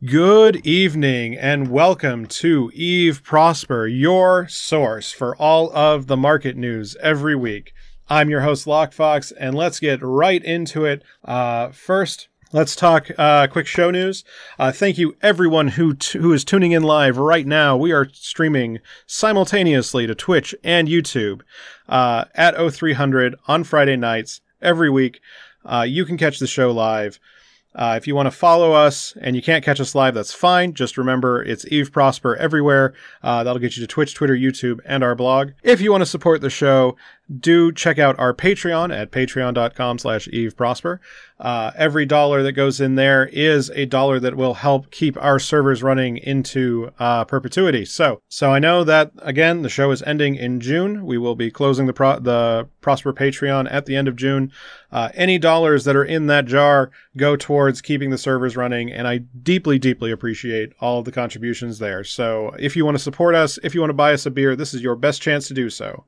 Good evening and welcome to Eve Prosper, your source for all of the market news every week. I'm your host Lockefox, and let's get right into it. First, let's talk quick show news. Thank you everyone who is tuning in live right now. We are streaming simultaneously to Twitch and YouTube at 0300 on Friday nights every week. You can catch the show live. If you want to follow us and you can't catch us live, that's fine. Just remember, it's Eve Prosper everywhere. That'll get you to Twitch, Twitter, YouTube, and our blog. If you want to support the show, do check out our Patreon at patreon.com/EveProsper. Every dollar that goes in there is a dollar that will help keep our servers running into perpetuity. So I know that, again, the show is ending in June. We will be closing the Prosper Patreon at the end of June. Any dollars that are in that jar go towards keeping the servers running, and I deeply, deeply appreciate all of the contributions there. So if you want to support us, if you want to buy us a beer, this is your best chance to do so.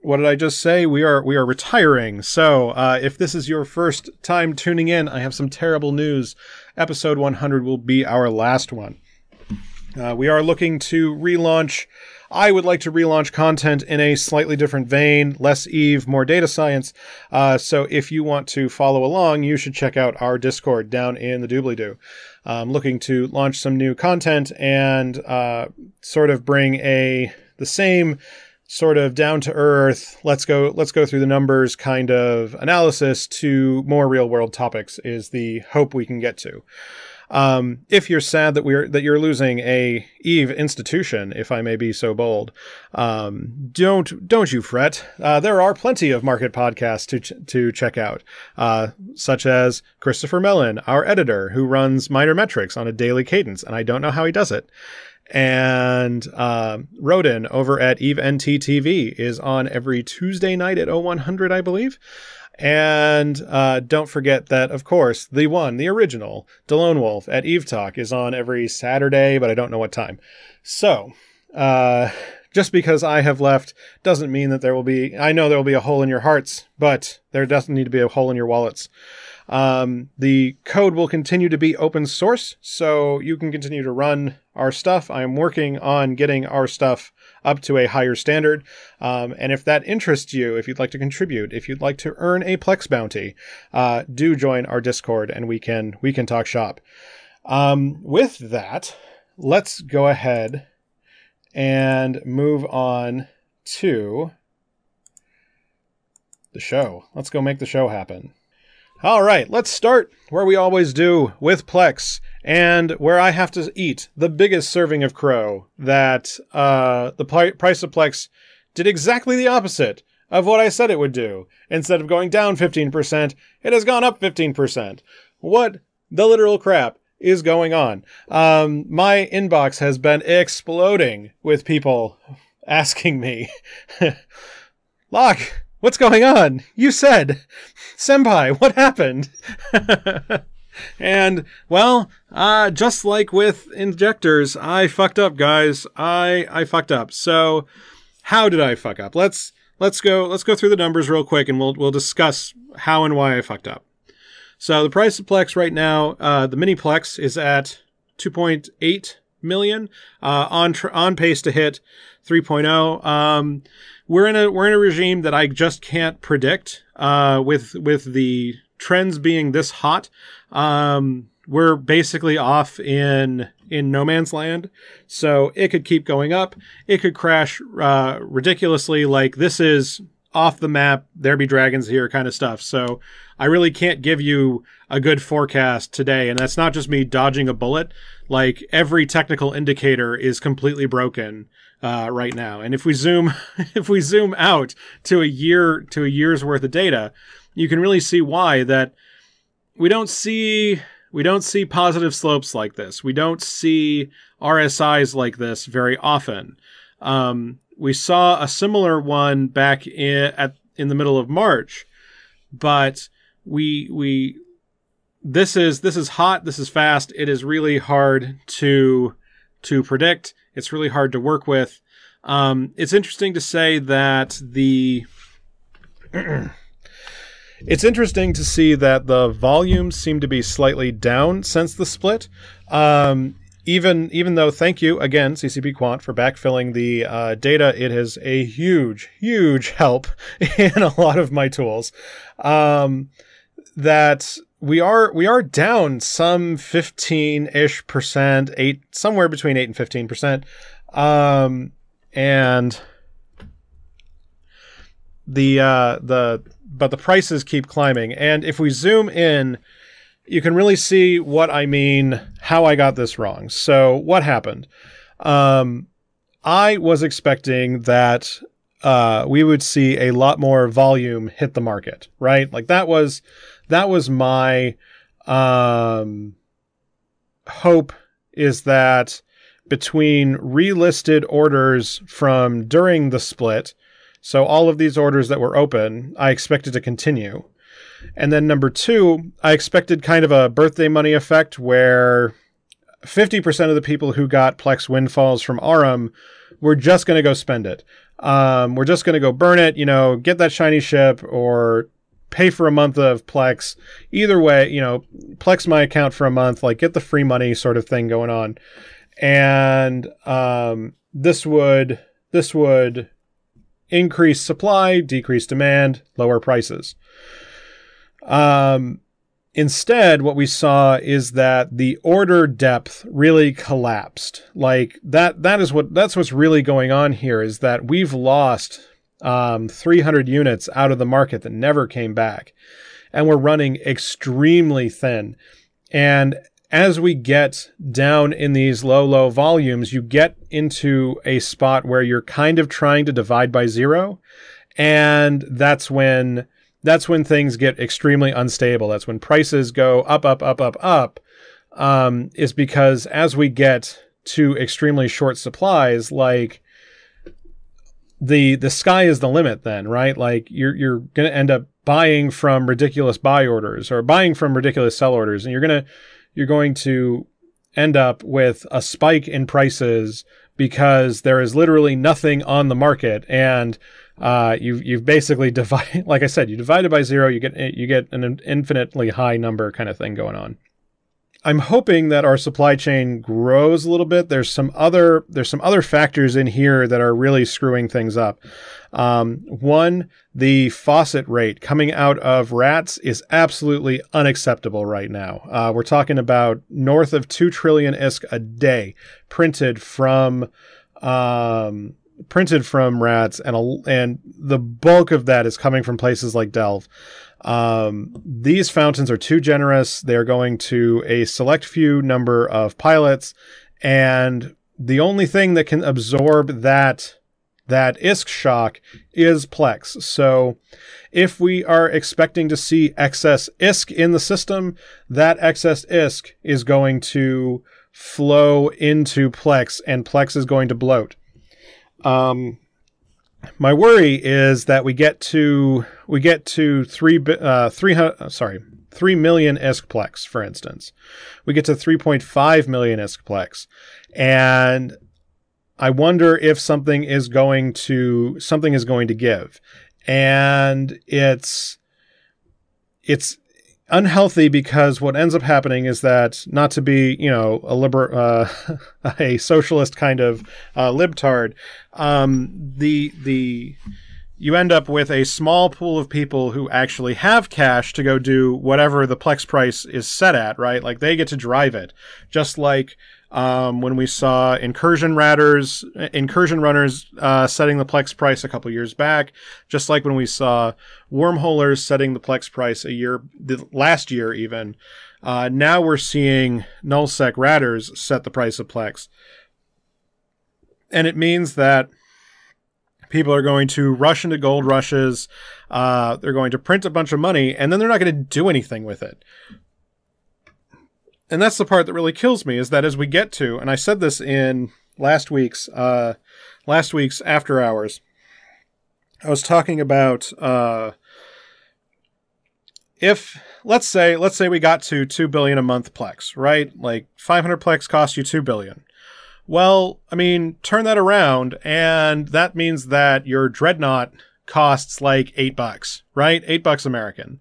What did I just say? We are retiring. So, if this is your first time tuning in, I have some terrible news. Episode 100 will be our last one. We are looking to relaunch. I would like to relaunch content in a slightly different vein, less Eve, more data science. So if you want to follow along, you should check out our Discord down in the doobly-doo. I'm looking to launch some new content and sort of bring the same sort of down-to-earth, let's go through the numbers kind of analysis to more real-world topics is the hope we can get to. If you're sad that you're losing a Eve institution, if I may be so bold, don't you fret. There are plenty of market podcasts to check out, such as Christopher Mellen, our editor, who runs Minor Metrics on a daily cadence, and I don't know how he does it. And Rodin over at Eve NT TV is on every Tuesday night at 0100, I believe. And don't forget that, of course, the original, DeLone Wolf at Eve Talk is on every Saturday, but I don't know what time. So, just because I have left doesn't mean that I know there will be a hole in your hearts, but there doesn't need to be a hole in your wallets. The code will continue to be open source, so you can continue to run our stuff. I am working on getting our stuff up to a higher standard. And if that interests you, if you'd like to contribute, if you'd like to earn a Plex bounty, do join our Discord and we can talk shop. With that, let's go ahead and move on to the show. Let's go make the show happen. All right, let's start where we always do, with Plex, and where I have to eat the biggest serving of crow that the price of Plex did exactly the opposite of what I said it would do. Instead of going down 15%, it has gone up 15%. What the literal crap is going on? My inbox has been exploding with people asking me, Locke, what's going on? You said, Senpai, what happened? And, well, just like with injectors, I fucked up, guys. I fucked up. So, how did I fuck up? Let's go through the numbers real quick, and we'll discuss how and why I fucked up. So, the price of Plex right now, the mini Plex is at 2.8 million, on pace to hit 3.0. We're in a regime that I just can't predict, with the trends being this hot. We're basically off in no man's land. So it could keep going up. It could crash ridiculously, like this is off the map, there be dragons here kind of stuff. So I really can't give you a good forecast today. And that's not just me dodging a bullet. Like every technical indicator is completely broken right now. And if we zoom out to a year's worth of data, you can really see why that we don't see positive slopes like this. We don't see RSIs like this very often. We saw a similar one back in the middle of March, but this is hot. This is fast. It is really hard to predict. It's really hard to work with. It's interesting to say that It's interesting to see that the volumes seem to be slightly down since the split. Even though, thank you again, CCP Quant, for backfilling the data. It is a huge help in a lot of my tools. That we are down some 15-ish%, somewhere between 8 and 15%. And but the prices keep climbing. And if we zoom in, you can really see what I mean, how I got this wrong. So what happened? I was expecting that we would see a lot more volume hit the market, right? Like that was my hope, is that between relisted orders from during the split, so all of these orders that were open, I expected to continue. And then number two, I expected kind of a birthday money effect where 50% of the people who got Plex windfalls from Aurum were just going to go spend it. We're just going to go burn it, get that shiny ship or pay for a month of Plex. Either way, Plex my account for a month, like get the free money sort of thing going on. And this would increase supply, decrease demand, lower prices. Instead, what we saw is that the order depth really collapsed. Like that's what's really going on here, is that we've lost 300 units out of the market that never came back, and we're running extremely thin. And as we get down in these low volumes, you get into a spot where you're kind of trying to divide by zero, and that's when things get extremely unstable. That's when prices go up, is because as we get to extremely short supplies, like the sky is the limit then, right? Like you're going to end up buying from ridiculous buy orders or buying from ridiculous sell orders, and you're going to end up with a spike in prices because there is literally nothing on the market, and you've basically divided, like I said, you divide it by zero, you get an infinitely high number kind of thing going on. I'm hoping that our supply chain grows a little bit. There's some other factors in here that are really screwing things up. One, the faucet rate coming out of rats is absolutely unacceptable right now. We're talking about north of 2 trillion ISK a day printed from rats, and the bulk of that is coming from places like Delve. These fountains are too generous. They're going to a select few number of pilots, and the only thing that can absorb that ISK shock is Plex. So if we are expecting to see excess ISK in the system, that excess ISK is going to flow into Plex, and Plex is going to bloat. My worry is that we get to 3 million ISK Plex, for instance. We get to 3.5 million ISK Plex, and I wonder if something is going to give, and it's unhealthy, because what ends up happening is that, not to be, a socialist kind of libtard, you end up with a small pool of people who actually have cash to go do whatever the Plex price is set at, right? Like they get to drive it, just like when we saw incursion runners setting the Plex price a couple years back, just like when we saw wormholers setting the Plex price last year even. Now we're seeing nullsec ratters set the price of Plex. And it means that people are going to rush into gold rushes, they're going to print a bunch of money, and then they're not going to do anything with it. And that's the part that really kills me, is that as we get to, and I said this in last week's After Hours, I was talking about if let's say we got to 2 billion a month Plex, right? Like 500 Plex costs you 2 billion. Well, I mean, turn that around, and that means that your Dreadnought costs like $8, right? $8 American.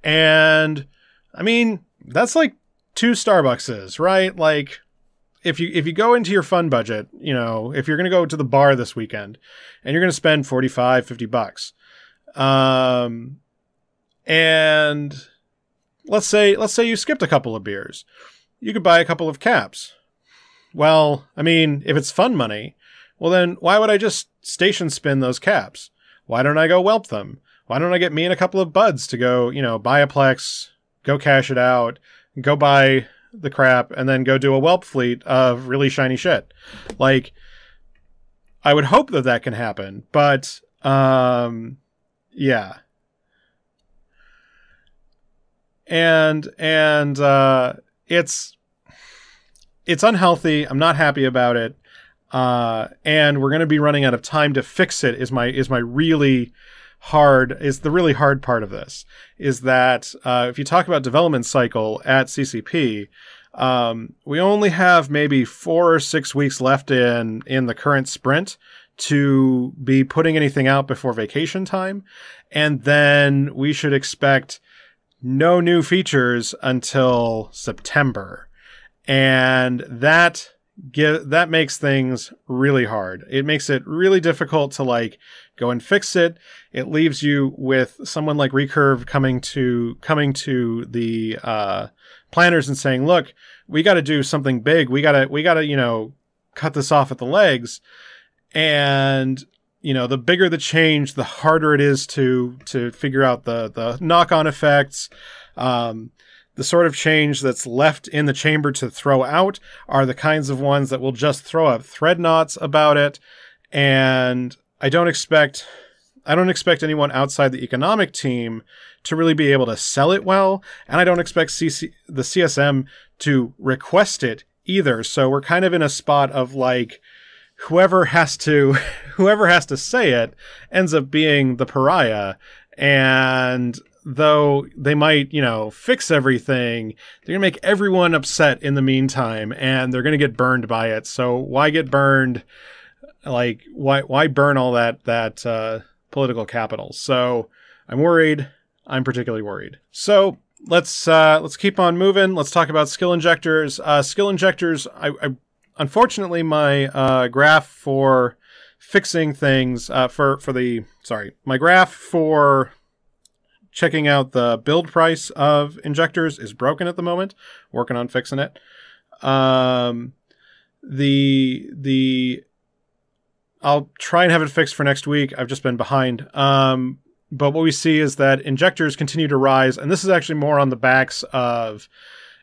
And I mean, that's like 2 Starbuckses, right? Like if you go into your fun budget, you know, if you're going to go to the bar this weekend and you're going to spend $45-50, and let's say you skipped a couple of beers, you could buy a couple of caps. Well, I mean, if it's fun money, well then why would I just station spin those caps? Why don't I go whelp them? Why don't I get me and a couple of buds to go, you know, buy a Plex, go cash it out, go buy the crap, and then go do a whelp fleet of really shiny shit? Like, I would hope that can happen, but, yeah. And it's unhealthy. I'm not happy about it. And we're going to be running out of time to fix it is the really hard part of this, is that, if you talk about development cycle at CCP, we only have maybe 4 or 6 weeks left in the current sprint to be putting anything out before vacation time. And then we should expect no new features until September. And that makes things really hard. It makes it really difficult to like go and fix it. It leaves you with someone like Recurve coming to the planners and saying, look, we got to do something big. We got to, you know, cut this off at the legs. And, you know, the bigger the change, the harder it is to figure out the knock-on effects. The sort of change that's left in the chamber to throw out are the kinds of ones that will just throw up thread knots about it. And I don't expect anyone outside the economic team to really be able to sell it well. And I don't expect the CSM to request it either. So we're kind of in a spot of like, whoever has to say it ends up being the pariah. And though they might, you know, fix everything, they're going to make everyone upset in the meantime, and they're going to get burned by it. So why get burned? Like, why burn all that political capital? So I'm worried. I'm particularly worried. So let's keep on moving. Let's talk about skill injectors. Skill injectors, I unfortunately, my graph for fixing things, my graph for checking out the build price of injectors is broken at the moment. Working on fixing it. I'll try and have it fixed for next week. I've just been behind. But what we see is that injectors continue to rise, and this is actually more on the backs of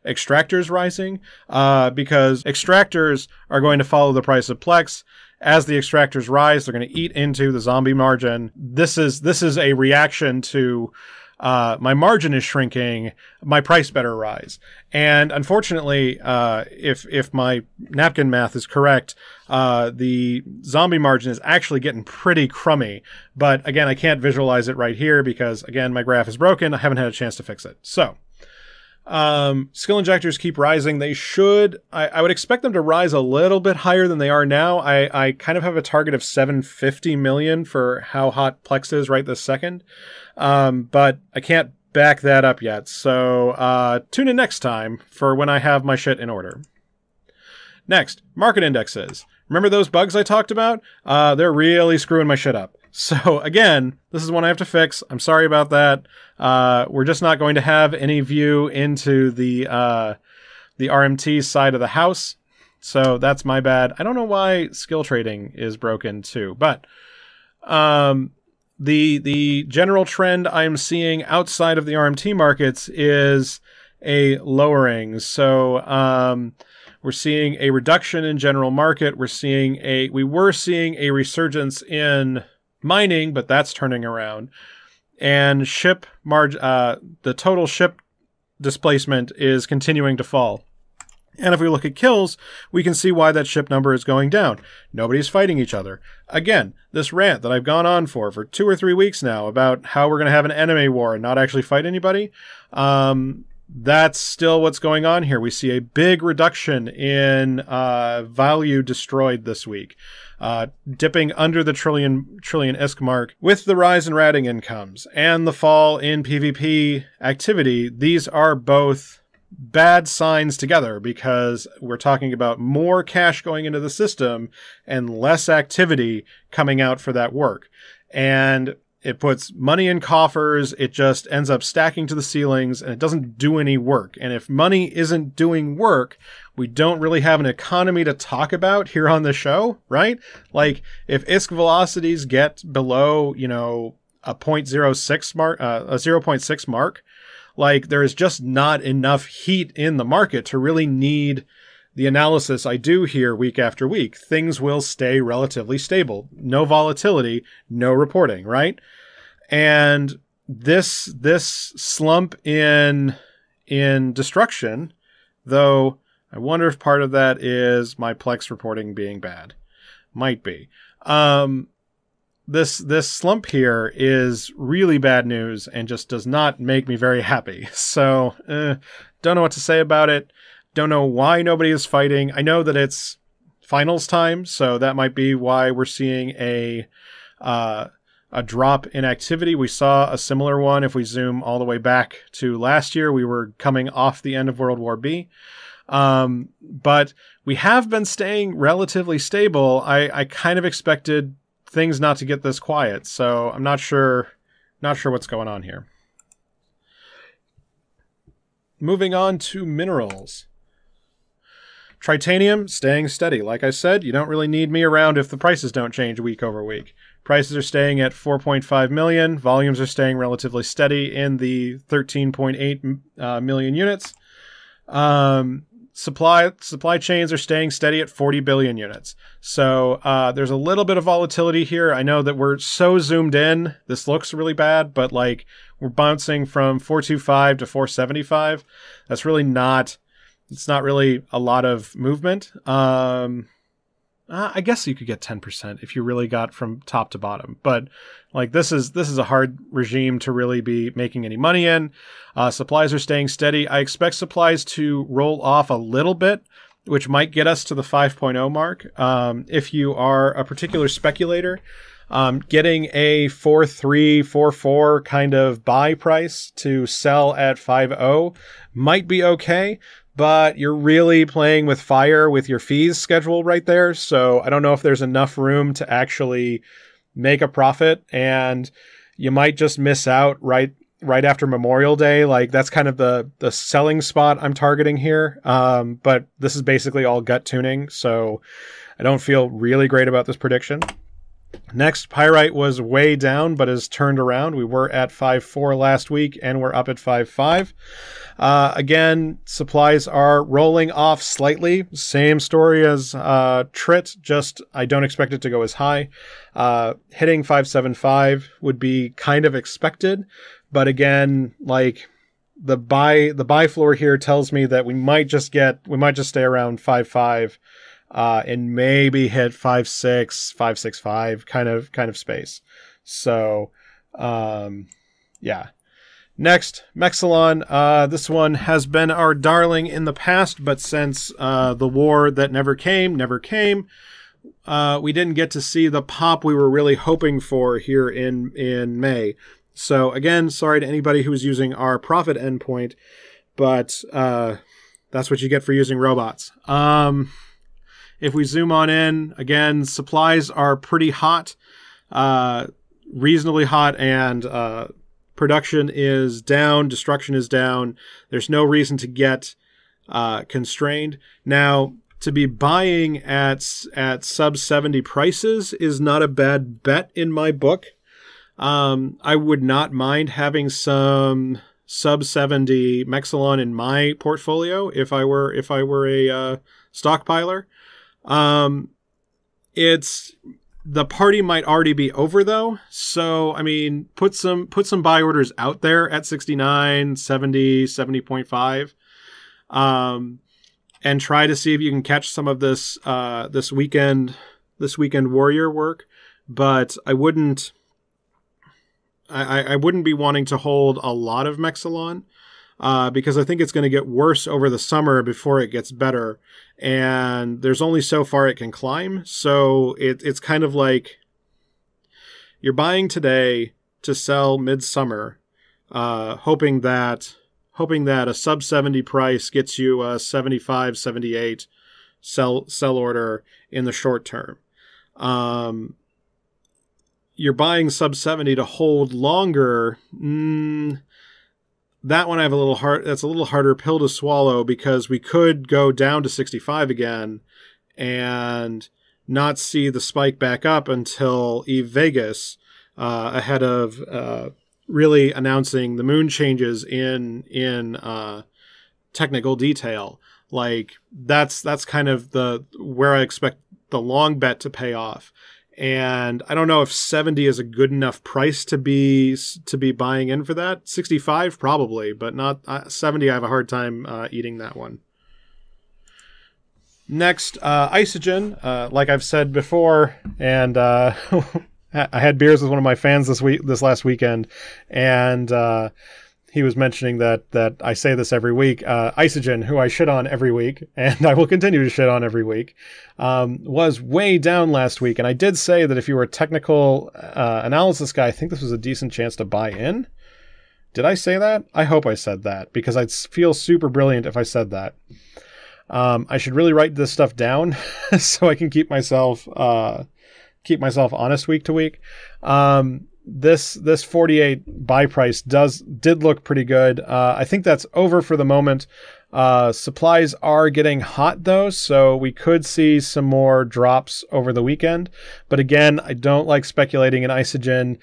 extractors rising, because extractors are going to follow the price of Plex. As the extractors rise, they're going to eat into the zombie margin. This is a reaction to my margin is shrinking, my price better rise. And unfortunately, if my napkin math is correct, the zombie margin is actually getting pretty crummy. But again, I can't visualize it right here because, again, my graph is broken. I haven't had a chance to fix it. So skill injectors keep rising. They should, I would expect them to rise a little bit higher than they are now. I kind of have a target of 750 million for how hot Plex is right this second. But I can't back that up yet. So, tune in next time for when I have my shit in order. Next, market indexes. Remember those bugs I talked about? They're really screwing my shit up. So again, this is one I have to fix. I'm sorry about that. We're just not going to have any view into the RMT side of the house. So that's my bad. I don't know why skill trading is broken too, but the general trend I'm seeing outside of the RMT markets is a lowering. So we're seeing a reduction in general market. We were seeing a resurgence in mining, but that's turning around. And the total ship displacement is continuing to fall. And if we look at kills, we can see why that ship number is going down. Nobody's fighting each other. Again, this rant that I've gone on for 2 or 3 weeks now about how we're going to have an enemy war and not actually fight anybody. that's still what's going on here. We see a big reduction in value destroyed this week, dipping under the trillion ISK mark. With the rise in routing incomes and the fall in PvP activity, these are both bad signs together, because we're talking about more cash going into the system and less activity coming out for that work. And it puts money in coffers, it just ends up stacking to the ceilings, and it doesn't do any work. And if money isn't doing work, we don't really have an economy to talk about here on the show, right? Like, if ISK velocities get below, you know, a 0.06 mark, a 0.6 mark, like, there is just not enough heat in the market to really need the analysis I do here week after week. Things will stay relatively stable. No volatility, no reporting, right? And this slump in destruction, though, I wonder if part of that is my Plex reporting being bad. Might be. This slump here is really bad news and just does not make me very happy. So, don't know what to say about it. Don't know why nobody is fighting. I know that it's finals time, so that might be why we're seeing a drop in activity. We saw a similar one if we zoom all the way back to last year. We were coming off the end of World War B. But we have been staying relatively stable. I kind of expected things not to get this quiet, so I'm not sure what's going on here. Moving on to minerals. Tritanium staying steady. Like I said, you don't really need me around if the prices don't change week over week. Prices are staying at 4.5 million. Volumes are staying relatively steady in the 13.8 million units. Supply chains are staying steady at 40 billion units. So there's a little bit of volatility here. I know that we're so zoomed in. This looks really bad, but like, we're bouncing from 425 to 475. That's really not... It's not really a lot of movement. I guess you could get 10% if you really got from top to bottom. But like, this is a hard regime to really be making any money in. Supplies are staying steady. I expect supplies to roll off a little bit, which might get us to the 5.0 mark. If you are a particular speculator, getting a 4.3, 4.4 kind of buy price to sell at 5.0 might be okay. But you're really playing with fire with your fees schedule right there. So I don't know if there's enough room to actually make a profit, and you might just miss out right after Memorial Day. Like, that's kind of the selling spot I'm targeting here. But this is basically all gut tuning, so I don't feel really great about this prediction. Next, pyrite was way down, but has turned around. We were at 5.4 last week, and we're up at 5.5. Again, supplies are rolling off slightly. Same story as Trit, just I don't expect it to go as high. Hitting 5.75 would be kind of expected, but again, like, the buy floor here tells me that we might just stay around 5.5. And maybe hit 5.6, 5.65 kind of space. So, yeah. Next, Mexilon. This one has been our darling in the past, but since the war that never came, we didn't get to see the pop we were really hoping for here in May. So again, sorry to anybody who was using our profit endpoint, but that's what you get for using robots. If we zoom on in, again, supplies are pretty hot, reasonably hot, and production is down, destruction is down. There's no reason to get constrained. Now, to be buying at sub 70 prices is not a bad bet in my book. I would not mind having some sub 70 Mexilon in my portfolio if I were a stockpiler. The party might already be over though. So, I mean, put some buy orders out there at 69, 70, 70.5. And try to see if you can catch some of this weekend warrior work. But I wouldn't be wanting to hold a lot of Mexilon. because I think it's going to get worse over the summer before it gets better. And there's only so far it can climb. So it's kind of like you're buying today to sell midsummer, hoping that a sub 70 price gets you a 75, 78 sell order in the short term. You're buying sub 70 to hold longer. That one I have that's a little harder pill to swallow, because we could go down to 65 again and not see the spike back up until Eve Vegas, ahead of really announcing the moon changes in technical detail. Like that's kind of where I expect the long bet to pay off. And I don't know if 70 is a good enough price to be buying in for that. 65 probably, but not 70. I have a hard time eating that one. Next, Isogen. Like I've said before, and I had beers with one of my fans this last weekend, and he was mentioning that I say this every week. Isogen, who I shit on every week, and I will continue to shit on every week, was way down last week. And I did say that if you were a technical analysis guy, I think this was a decent chance to buy in. Did I say that? I hope I said that, because I'd feel super brilliant if I said that. I should really write this stuff down so I can keep myself honest week to week. This 48 buy price did look pretty good. I think that's over for the moment. Supplies are getting hot though, so we could see some more drops over the weekend. But again, I don't like speculating in Isogen.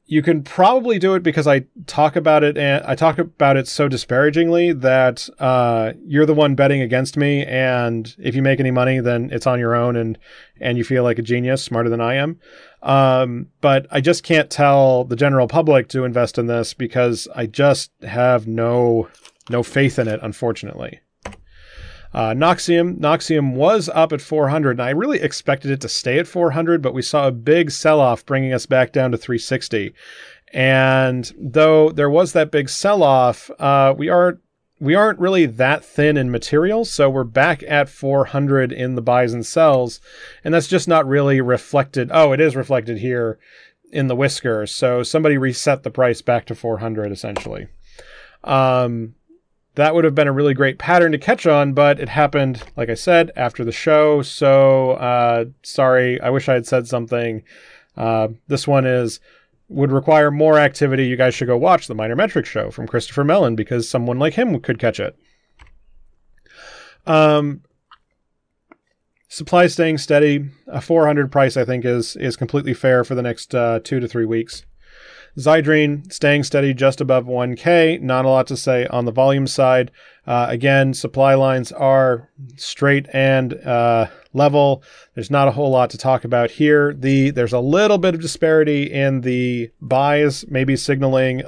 You can probably do it because I talk about it, and I talk about it so disparagingly that you're the one betting against me, and if you make any money, then it's on your own, and you feel like a genius, smarter than I am. But I just can't tell the general public to invest in this because I just have no faith in it, unfortunately. Noxium was up at 400, and I really expected it to stay at 400, but we saw a big sell-off bringing us back down to 360. And though there was that big sell-off, we aren't really that thin in materials, so we're back at 400 in the buys and sells, and that's just not really reflected. Oh, it is reflected here in the whisker, so somebody reset the price back to 400, essentially. That would have been a really great pattern to catch on, but it happened, like I said, after the show. So, sorry, I wish I had said something. This one would require more activity. You guys should go watch the Minor Metrics show from Christopher Mellen, because someone like him could catch it. Supply staying steady. A 400 price, I think, is completely fair for the next 2 to 3 weeks. Zydrine staying steady just above 1K. Not a lot to say on the volume side. Again, supply lines are straight and level. There's not a whole lot to talk about here. There's a little bit of disparity in the buys, maybe signaling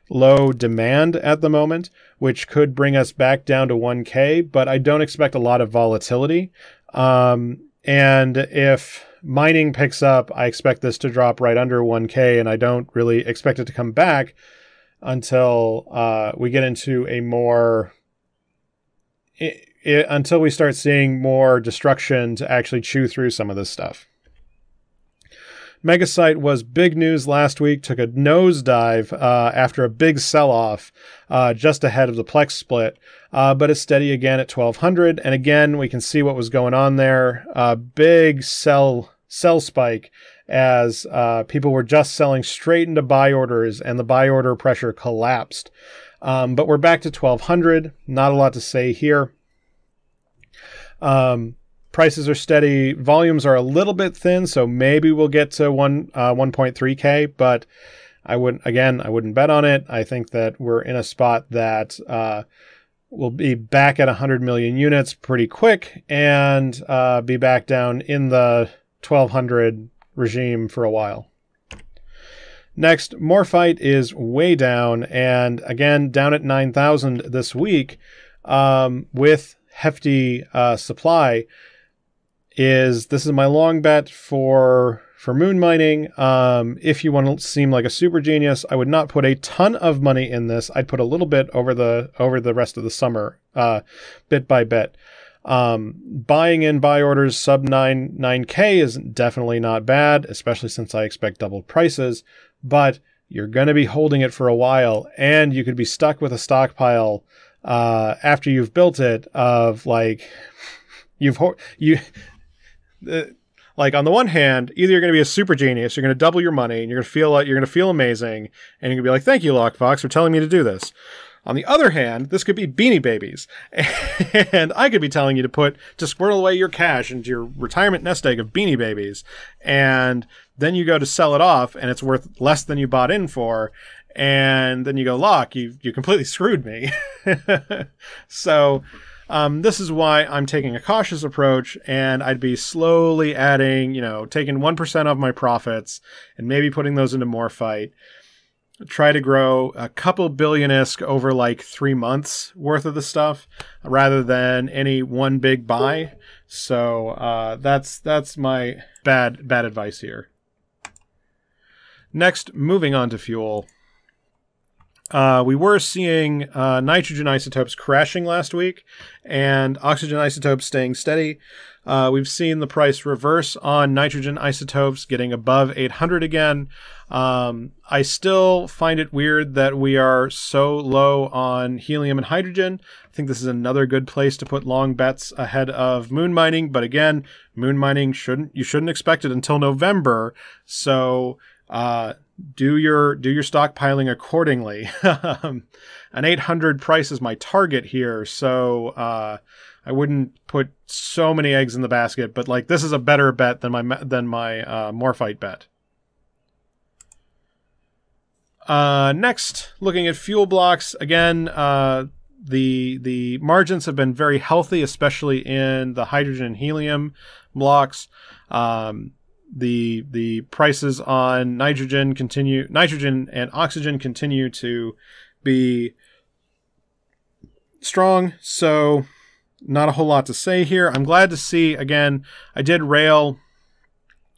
low demand at the moment, which could bring us back down to 1K, but I don't expect a lot of volatility. And if mining picks up, I expect this to drop right under 1K, and I don't really expect it to come back until we get into a more... until we start seeing more destruction to actually chew through some of this stuff. Megasite was big news last week, took a nosedive after a big sell-off just ahead of the Plex split, but it's steady again at 1,200. And again, we can see what was going on there. Big sell spike as people were just selling straight into buy orders, and the buy order pressure collapsed. But we're back to 1,200. Not a lot to say here. Prices are steady. Volumes are a little bit thin, so maybe we'll get to 1.3K, but I wouldn't bet on it. I think that we're in a spot that we'll be back at 100 million units pretty quick, and be back down in the 1,200 regime for a while. Next, Morphite is way down, and again, down at 9,000 this week, with hefty supply. This is my long bet for for moon mining, if you want to seem like a super genius, I would not put a ton of money in this. I'd put a little bit over the rest of the summer, bit by bit. Buying in buy orders sub 9K is definitely not bad, especially since I expect double prices, but you're going to be holding it for a while, and you could be stuck with a stockpile after you've built it of like like on the one hand, either you're going to be a super genius, you're going to double your money, and you're going to feel amazing, and you're going to be like, "Thank you, Lockefox, for telling me to do this." On the other hand, this could be Beanie Babies, and I could be telling you to squirrel away your cash into your retirement nest egg of Beanie Babies, and then you go to sell it off, and it's worth less than you bought in for, and then you go, "Locke, you completely screwed me." So this is why I'm taking a cautious approach, and I'd be slowly adding, taking 1% of my profits and maybe putting those into Morphite. Try to grow a couple billion-isk over like 3 months worth of the stuff rather than any one big buy. So that's my bad advice here. Next, moving on to fuel. We were seeing nitrogen isotopes crashing last week and oxygen isotopes staying steady. We've seen the price reverse on nitrogen isotopes, getting above 800 again. I still find it weird that we are so low on helium and hydrogen. I think this is another good place to put long bets ahead of moon mining. But again, moon mining you shouldn't expect it until November. So do your stockpiling accordingly. An 800 price is my target here, so I wouldn't put so many eggs in the basket. But like, this is a better bet than my Morphite bet. Next, looking at fuel blocks again. The margins have been very healthy, especially in the hydrogen and helium blocks. The prices on nitrogen and oxygen continue to be strong, so not a whole lot to say here. I'm glad to see, again, I did rail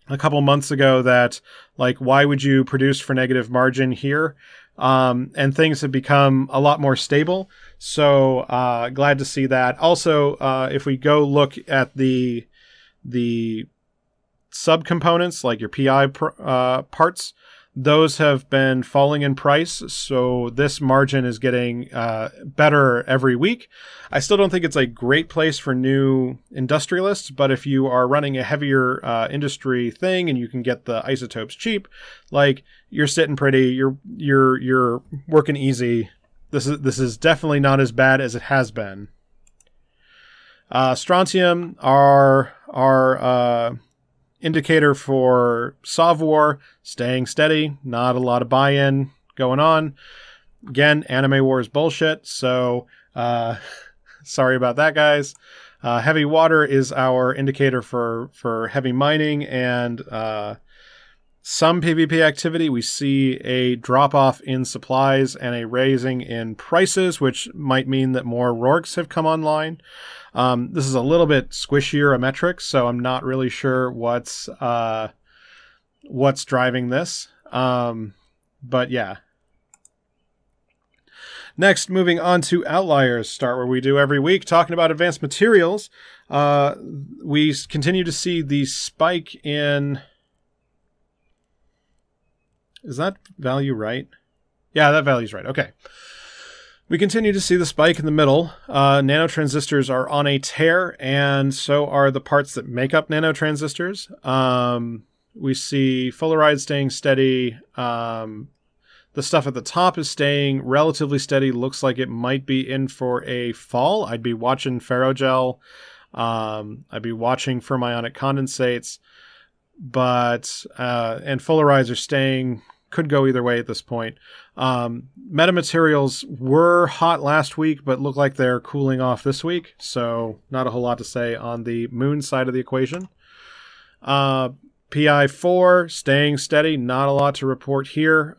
a couple months ago that, like, why would you produce for negative margin here? And things have become a lot more stable, so glad to see that. Also, if we go look at the subcomponents, like your PI parts, those have been falling in price, so this margin is getting better every week. I still don't think it's a great place for new industrialists, but if you are running a heavier industry thing and you can get the isotopes cheap, like, you're sitting pretty, you're working easy. This is definitely not as bad as it has been. Strontium, our indicator for Savoir, staying steady, not a lot of buy-in going on. Again, Anime War is bullshit, so sorry about that, guys. Heavy water is our indicator for heavy mining and some PvP activity. We see a drop-off in supplies and a raising in prices, which might mean that more Rorks have come online. This is a little bit squishier a metric, so I'm not really sure what's driving this. But yeah. Next, moving on to Outliers, start where we do every week, talking about advanced materials. We continue to see the spike in... Is that value right? Yeah, that value's right. Okay. We continue to see the spike in the middle. Nanotransistors are on a tear, and so are the parts that make up nanotransistors. We see fulleride staying steady. The stuff at the top is staying relatively steady. Looks like it might be in for a fall. I'd be watching ferrogel. I'd be watching fermionic condensates. But and fullerides are staying, could go either way at this point. Metamaterials were hot last week, but look like they're cooling off this week, so not a whole lot to say on the moon side of the equation. PI4 staying steady, not a lot to report here.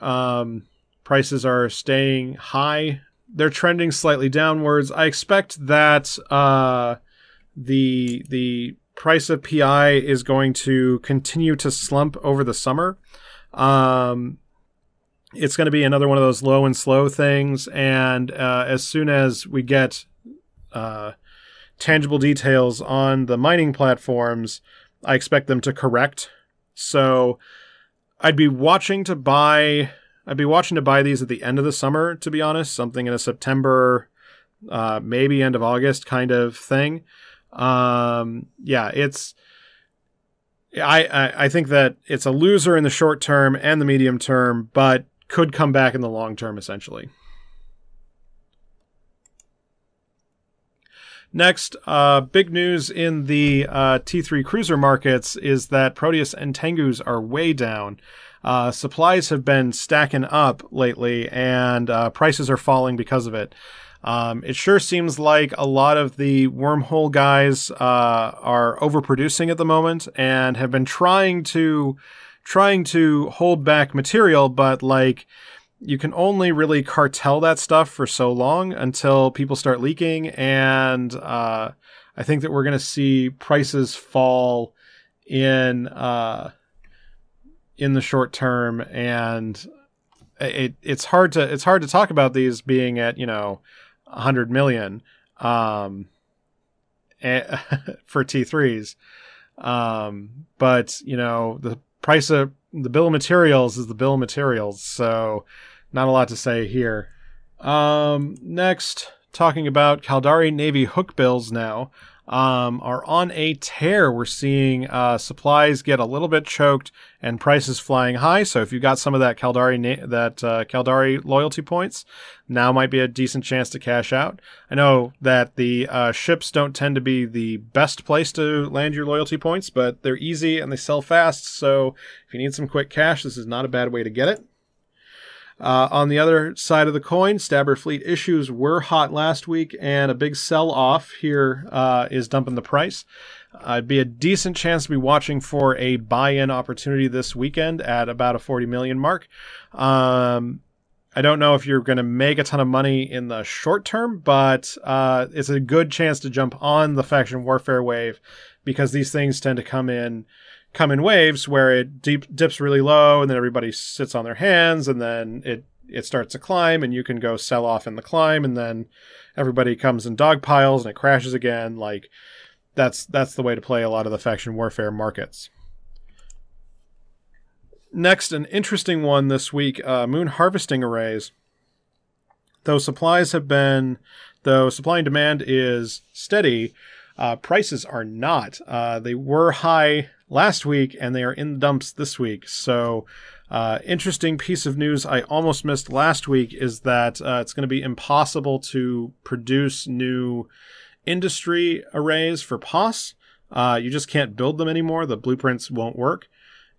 Prices are staying high. They're trending slightly downwards. I expect that the price of PI is going to continue to slump over the summer. It's going to be another one of those low and slow things, and as soon as we get tangible details on the mining platforms, I expect them to correct. So I'd be watching to buy these at the end of the summer, to be honest, something in a September, maybe end of August kind of thing. I think that it's a loser in the short term and the medium term, but could come back in the long term, essentially. Next, big news in the T3 cruiser markets is that Proteus and Tengus are way down. Supplies have been stacking up lately, and prices are falling because of it. It sure seems like a lot of the wormhole guys are overproducing at the moment and have been trying to hold back material, but like, you can only really cartel that stuff for so long until people start leaking, and I think that we're going to see prices fall in the short term, and it's hard to talk about these being at 100 million for T3s, but the price of the bill of materials is the bill of materials, so not a lot to say here. Next, talking about Caldari Navy hook bills now are on a tear. We're seeing supplies get a little bit choked and prices flying high. So if you got some of that Caldari loyalty points, now might be a decent chance to cash out. I know that the ships don't tend to be the best place to land your loyalty points, but they're easy and they sell fast. So if you need some quick cash, this is not a bad way to get it. On the other side of the coin, Stabber Fleet issues were hot last week, and a big sell-off here is dumping the price. It'd be a decent chance to be watching for a buy-in opportunity this weekend at about a 40 million mark. I don't know if you're going to make a ton of money in the short term, but it's a good chance to jump on the faction warfare wave, because these things tend to come in waves where it dips really low, and then everybody sits on their hands, and then it starts to climb, and you can go sell off in the climb, and then everybody comes in dog piles and it crashes again. Like, that's the way to play a lot of the faction warfare markets. Next, an interesting one this week, moon harvesting arrays. Though supply and demand is steady, prices are not. They were high last week, and they are in the dumps this week. So, interesting piece of news I almost missed last week is that it's going to be impossible to produce new industry arrays for POS. You just can't build them anymore. The blueprints won't work.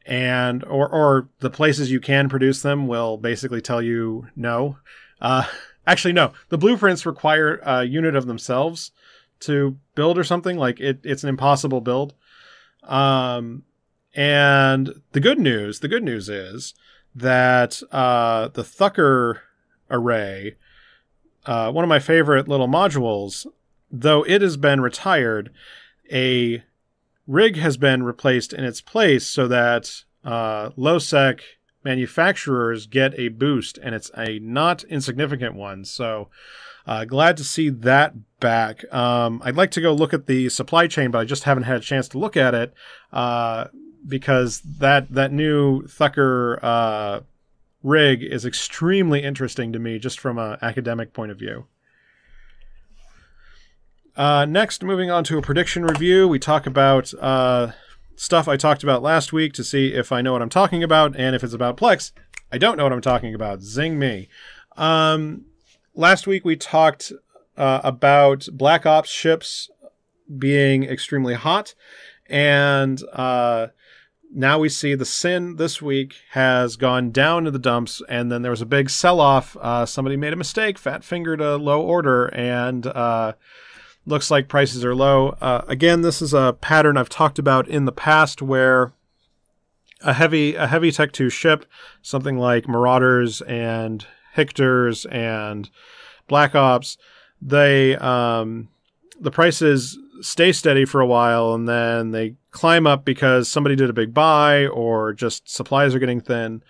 And or the places you can produce them will basically tell you no. Actually, no. The blueprints require a unit of themselves to build or something. Like, it's an impossible build. And the good news is that the Thucker array, one of my favorite little modules, though it has been retired, a rig has been replaced in its place so that low-sec manufacturers get a boost, and it's a not insignificant one. So glad to see that back. I'd like to go look at the supply chain, but I just haven't had a chance to look at it because that new Thucker rig is extremely interesting to me just from an academic point of view. Next, moving on to a prediction review, we talk about stuff I talked about last week to see if I know what I'm talking about, and if it's about Plex, I don't know what I'm talking about. Zing me. Last week we talked about Black Ops ships being extremely hot, and now we see the Sin this week has gone down to the dumps, and then there was a big sell-off. Somebody made a mistake, fat-fingered a low order, and looks like prices are low. Again, this is a pattern I've talked about in the past where a heavy Tech 2 ship, something like Marauders and Hictors and Black Ops, the prices stay steady for a while, and then they climb up because somebody did a big buy or just supplies are getting thin.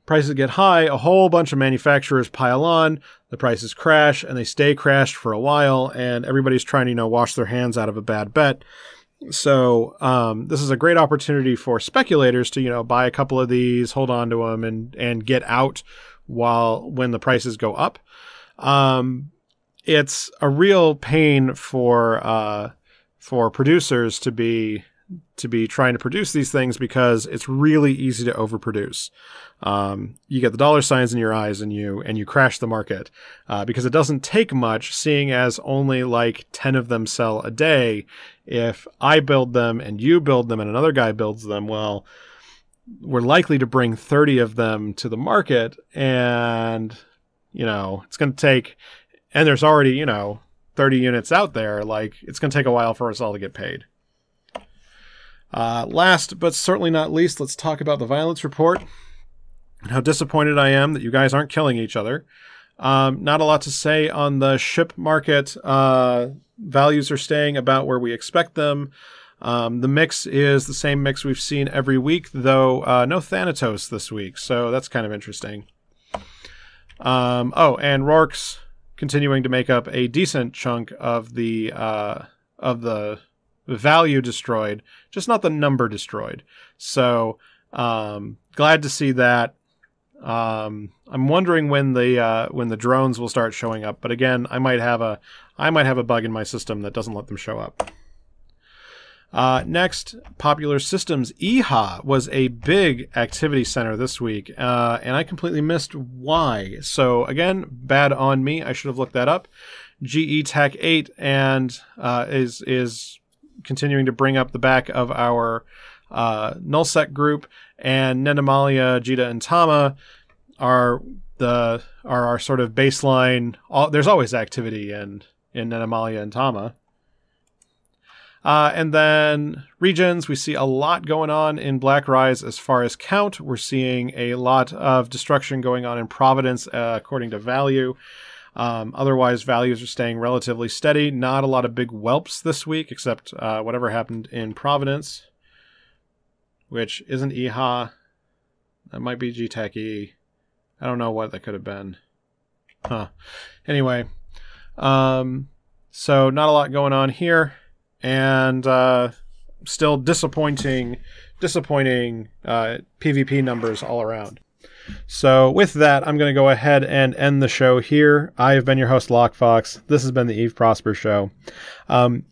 Prices get high, a whole bunch of manufacturers pile on, the prices crash, and they stay crashed for a while, and everybody's trying to, wash their hands out of a bad bet. So this is a great opportunity for speculators to, buy a couple of these, hold on to them, and get out when the prices go up. It's a real pain for producers to be trying to produce these things because it's really easy to overproduce. You get the dollar signs in your eyes and you crash the market because it doesn't take much, seeing as only like 10 of them sell a day. If I build them and you build them and another guy builds them, well, we're likely to bring 30 of them to the market, and it's going to take, and there's already 30 units out there. Like, it's going to take a while for us all to get paid. Last but certainly not least, let's talk about the violence report and how disappointed I am that you guys aren't killing each other. Not a lot to say on the ship market. Values are staying about where we expect them. The mix is the same mix we've seen every week, though no Thanatos this week, so that's kind of interesting. And Rourke's continuing to make up a decent chunk of the value destroyed, just not the number destroyed. So glad to see that. I'm wondering when the drones will start showing up, but again, I might have a bug in my system that doesn't let them show up. Next, Popular Systems EHA was a big activity center this week, and I completely missed why. So again, bad on me. I should have looked that up. GE Tech 8 and is continuing to bring up the back of our nullsec group, and Nedamalia, Jita, and Tama are our sort of baseline. There's always activity in Nedamalia and Tama. And then regions, we see a lot going on in Black Rise as far as count. We're seeing a lot of destruction going on in Providence according to value. Otherwise, values are staying relatively steady. Not a lot of big whelps this week, except whatever happened in Providence, which isn't EHA. That might be GTech E. I don't know what that could have been. Anyway, so not a lot going on here. And still disappointing PvP numbers all around. So with that, I'm going to go ahead and end the show here. I've been your host, Lockefox. This has been the Eve Prosper Show.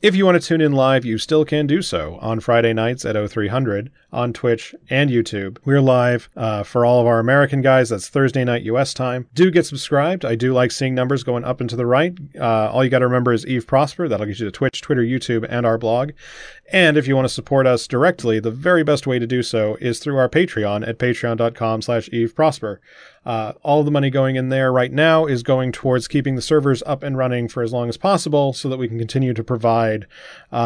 If you want to tune in live, you still can do so on Friday nights at 0300 on Twitch and YouTube. We're live for all of our American guys. That's Thursday night US time. Do get subscribed. I do like seeing numbers going up and to the right. All you got to remember is Eve Prosper. That'll get you to Twitch, Twitter, YouTube, and our blog. And if you want to support us directly, the very best way to do so is through our Patreon at patreon.com/EveProsper. All of the money going in there right now is going towards keeping the servers up and running for as long as possible so that we can continue to provide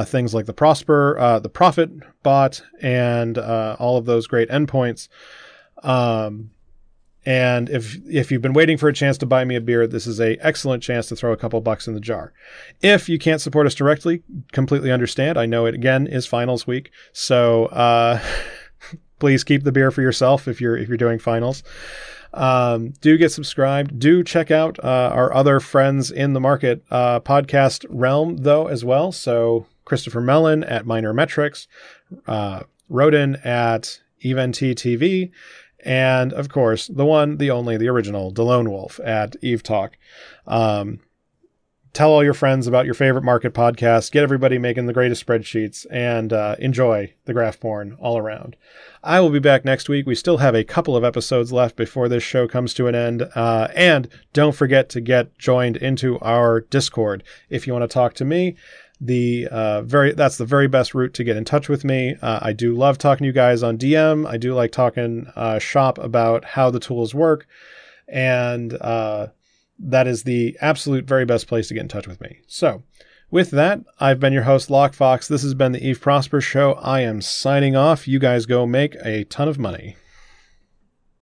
things like the Prosper, the Profit bot, and all of those great endpoints. And if you've been waiting for a chance to buy me a beer, this is an excellent chance to throw a couple bucks in the jar. If you can't support us directly, completely understand. I know it, again, is finals week. So please keep the beer for yourself if you're doing finals. Do get subscribed. Do check out our other friends in the market podcast realm, though, as well. So Christopher Mellen at Minor Metrics, Rodin at EVNT TV, and, of course, the one, the only, the original, DeLone Wolf at Eve Talk. Tell all your friends about your favorite market podcast. Get everybody making the greatest spreadsheets, and enjoy the graph porn all around. I will be back next week. We still have a couple of episodes left before this show comes to an end. And don't forget to get joined into our Discord. If you want to talk to me, that's the very best route to get in touch with me. I do love talking to you guys on DM. I do like talking shop about how the tools work. And that is the absolute very best place to get in touch with me. So with that, I've been your host, Lockefox. This has been the Eve Prosper Show. I am signing off. You guys go make a ton of money.